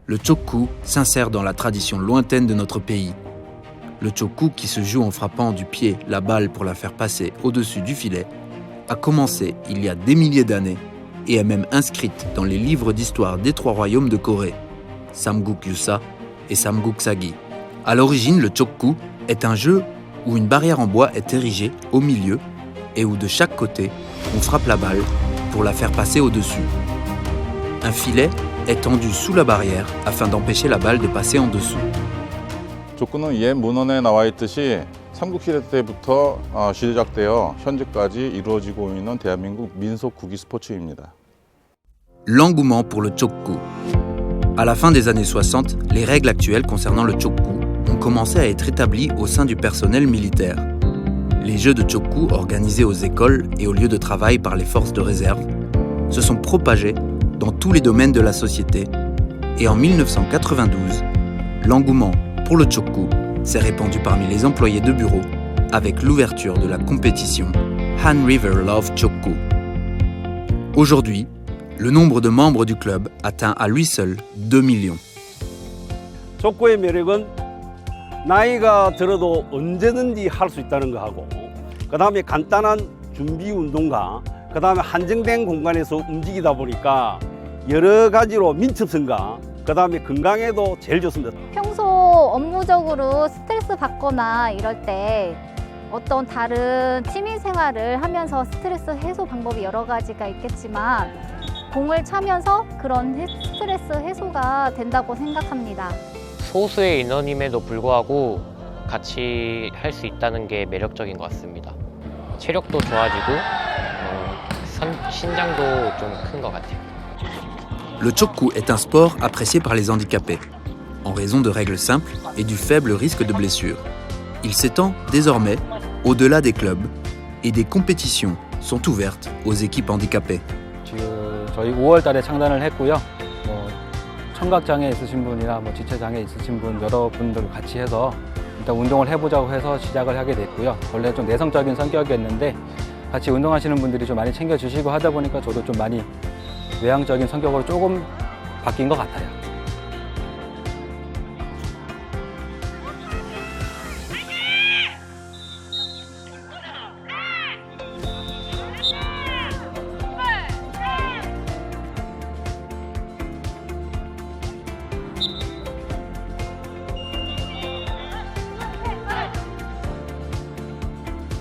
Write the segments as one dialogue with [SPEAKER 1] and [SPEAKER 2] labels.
[SPEAKER 1] le chokku s'insère dans la tradition lointaine de notre pays. Le chokku, qui se joue en frappant du pied la balle pour la faire passer au-dessus du filet, a commencé il y a des milliers d'années et est même inscrite dans les livres d'histoire des 3 royaumes de Corée, Samguk-yusa et Samguk-sagi. À l'origine, le chokku est un jeu où une barrière en bois est érigée au milieu et où de chaque côté, on frappe la balle pour la faire passer au-dessus. Un filet est tendu sous la barrière afin d'empêcher la balle de passer en dessous.
[SPEAKER 2] 족구는 옛 문헌에 나와 있듯이 삼국시대 때부터 시작되어 현재까지 이루어지고 있는 대한민국 민속 구기 스포츠입니다.
[SPEAKER 1] L'engouement pour le chokku. À la fin des années 60, les règles actuelles concernant le chokku ont commencé à être établies au sein du personnel militaire. Les jeux de chokku organisés aux écoles et aux lieux de travail par les forces de réserve se sont propagés dans tous les domaines de la société. Et en 1992, l'engouement pour le chokku s'est répandu parmi les employés de bureau avec l'ouverture de la compétition Han River Love Chokku. Aujourd'hui, le nombre de membres du club atteint à lui seul 2 millions.
[SPEAKER 3] 족구의 매력은 나이가 들어도 언제든지 할 수 있다는 거하고 그다음에 간단한 준비 운동과 그다음에 한정된 공간에서 움직이다 보니까 여러 가지로 민첩성과 그다음에 건강에도 제일 좋습니다.
[SPEAKER 4] 평소 업무적으로 스트레스 받거나 이럴 때 어떤 다른 취미 생활을 하면서 스트레스 해소 방법이 여러 가지가 있겠지만 공을 차면서 그런 스트레스 해소가 된다고 생각합니다.
[SPEAKER 5] 소수의 인원임에도 불구하고 같이 할 수 있다는 게 매력적인 것 같습니다. 체력도 좋아지고 신장도 좀 큰 것 같아요.
[SPEAKER 1] Le chokku est un sport apprécié par les handicapés, en raison de règles simples et du faible risque de blessure. Il s'étend désormais au-delà des clubs et des compétitions sont ouvertes aux équipes handicapées.
[SPEAKER 6] 지금 저희 5월 달에 창단을 했고요. 청각장애 있으신 분이나 지체장애 있으신 분 여러분들 같이 해서 일단 운동을 해보자고 해서 시작을 하게 됐고요. 원래 좀 내성적인 성격이었는데 같이 운동하시는 분들이 좀 많이 챙겨주시고 하다 보니까 저도 좀 많이 외향적인 성격으로 조금 바뀐 것 같아요.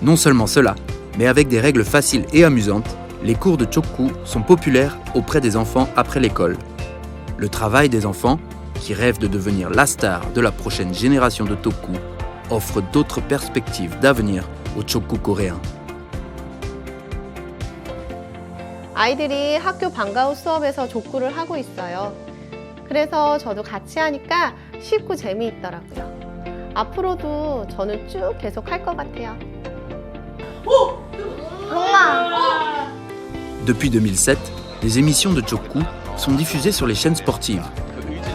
[SPEAKER 1] Non seulement cela, mais avec des règles faciles et amusantes, les cours de chokku sont populaires auprès des enfants après l'école. Le travail des enfants, qui rêvent de devenir la star de la prochaine génération de toku, offre d'autres perspectives d'avenir au chokku coréen.
[SPEAKER 7] 아이들이 학교 방과 후 수업에서 족구를 하고 있어요. 그래서 저도 같이 하니까 쉽고 재미있더라고요. 앞으로도 저는 쭉 계속 할 것 같아요.
[SPEAKER 1] Depuis 2007, les émissions de chokku sont diffusées sur les chaînes sportives.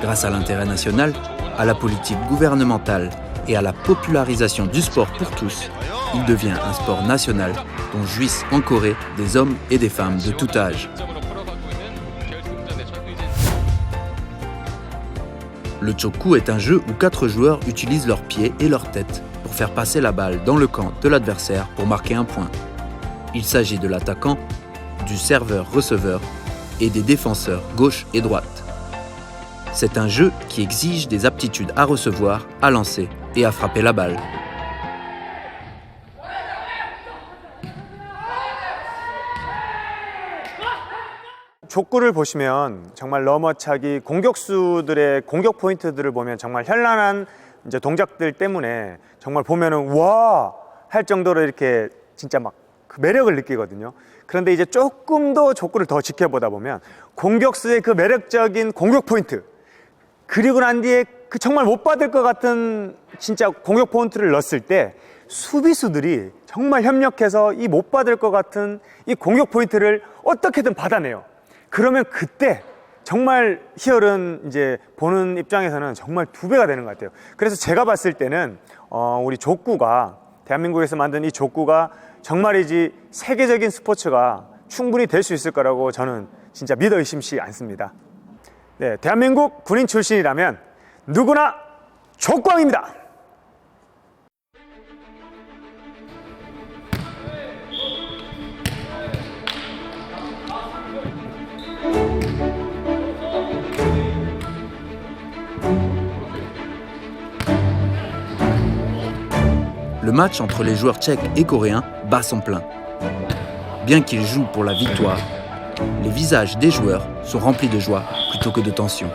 [SPEAKER 1] Grâce à l'intérêt national, à la politique gouvernementale et à la popularisation du sport pour tous, il devient un sport national dont jouissent en Corée des hommes et des femmes de tout âge. Le chokku est un jeu où 4 joueurs utilisent leurs pieds et leur tête pour faire passer la balle dans le camp de l'adversaire pour marquer un point. Il s'agit de l'attaquant, du serveur-receveur et des défenseurs gauche et droite. C'est un jeu qui exige des aptitudes à recevoir, à lancer et à frapper la balle.
[SPEAKER 8] 족구를 보시면 정말 넘어차기 공격수들의 공격 포인트들을 보면 정말 현란한 이제 동작들 때문에 정말 보면은 와 할 정도로 이렇게 진짜 막 그 매력을 느끼거든요. 그런데 이제 조금 더 족구를 더 지켜보다 보면 공격수의 그 매력적인 공격 포인트 그리고 난 뒤에 그 정말 못 받을 것 같은 진짜 공격 포인트를 넣었을 때 수비수들이 정말 협력해서 이 못 받을 것 같은 이 공격 포인트를 어떻게든 받아내요. 그러면 그때 정말 희열은 이제 보는 입장에서는 정말 2배가 되는 것 같아요. 그래서 제가 봤을 때는 우리 족구가 대한민국에서 만든 이 족구가 정말이지 세계적인 스포츠가 충분히 될 수 있을 거라고 저는 진짜 믿어 의심치 않습니다. 네, 대한민국 군인 출신이라면 누구나 족광입니다.
[SPEAKER 1] Le match entre les joueurs tchèques et coréens bat son plein. Bien qu'ils jouent pour la victoire, les visages des joueurs sont remplis de joie plutôt que de tension.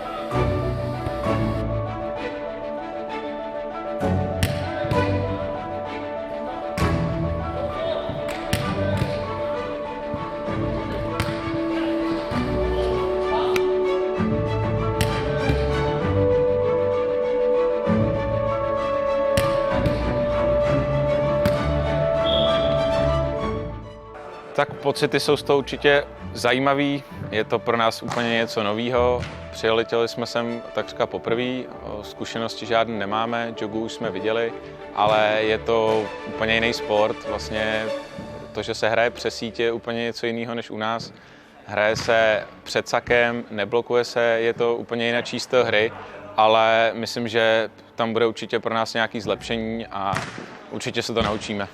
[SPEAKER 9] Tak pocity jsou z toho určitě zajímavý, je to pro nás úplně něco nového. Přiletěli jsme sem takřka poprvé, zkušenosti žádné nemáme, jogu už jsme viděli, ale je to úplně jiný sport. Vlastně to, že se hraje přes sítě, je úplně něco jiného než u nás. Hraje se před sakem, neblokuje se, je to úplně jiný styl hry, ale myslím, že tam bude určitě pro nás nějaké zlepšení a určitě se to naučíme.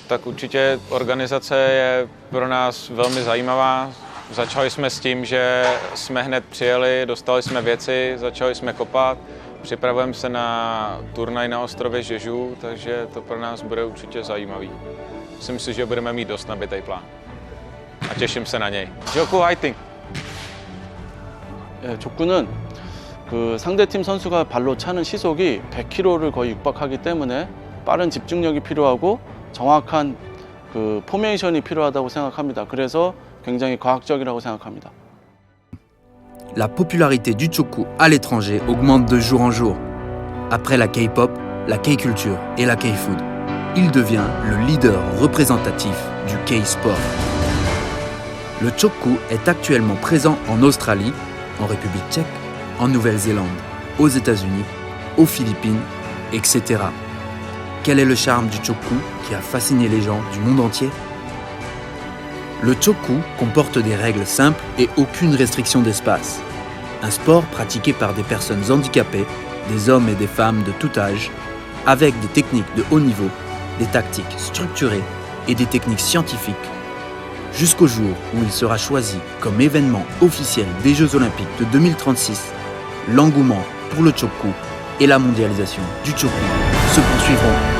[SPEAKER 9] Tak určitě organizace je pro nás velmi zajímavá. Začali jsme s tím, že jsme hned přijeli, dostali jsme věci, začali jsme kopat. Připravujeme se na turnaj na ostrově Jeju, takže to pro nás bude určitě zajímavý. Myslím si, že budeme mít dost nabitý plán. A těším se na něj. Joku, 화이팅!
[SPEAKER 10] 족구는 그 상대팀 선수가 발로 차는 시속이 100km를 거의 육박하기 때문에 빠른 집중력이 필요하고 정확한 그 포메이션이 필요하다고 생각합니다. 그래서 굉장히 과학적이라고 생각합니다.
[SPEAKER 1] La popularité du Chokku à l'étranger augmente de jour en jour. Après la K-pop, la K-culture et la K-food, il devient le leader représentatif du K-sport. Le Chokku est actuellement présent en Australie, en République tchèque, en Nouvelle-Zélande, aux États-Unis, aux Philippines, etc. Quel est le charme du Chokku qui a fasciné les gens du monde entier? Le Chokku comporte des règles simples et aucune restriction d'espace. Un sport pratiqué par des personnes handicapées, des hommes et des femmes de tout âge, avec des techniques de haut niveau, des tactiques structurées et des techniques scientifiques, jusqu'au jour où il sera choisi comme événement officiel des Jeux Olympiques de 2036, l'engouement pour le Chokku et la mondialisation du Chokku se poursuivront.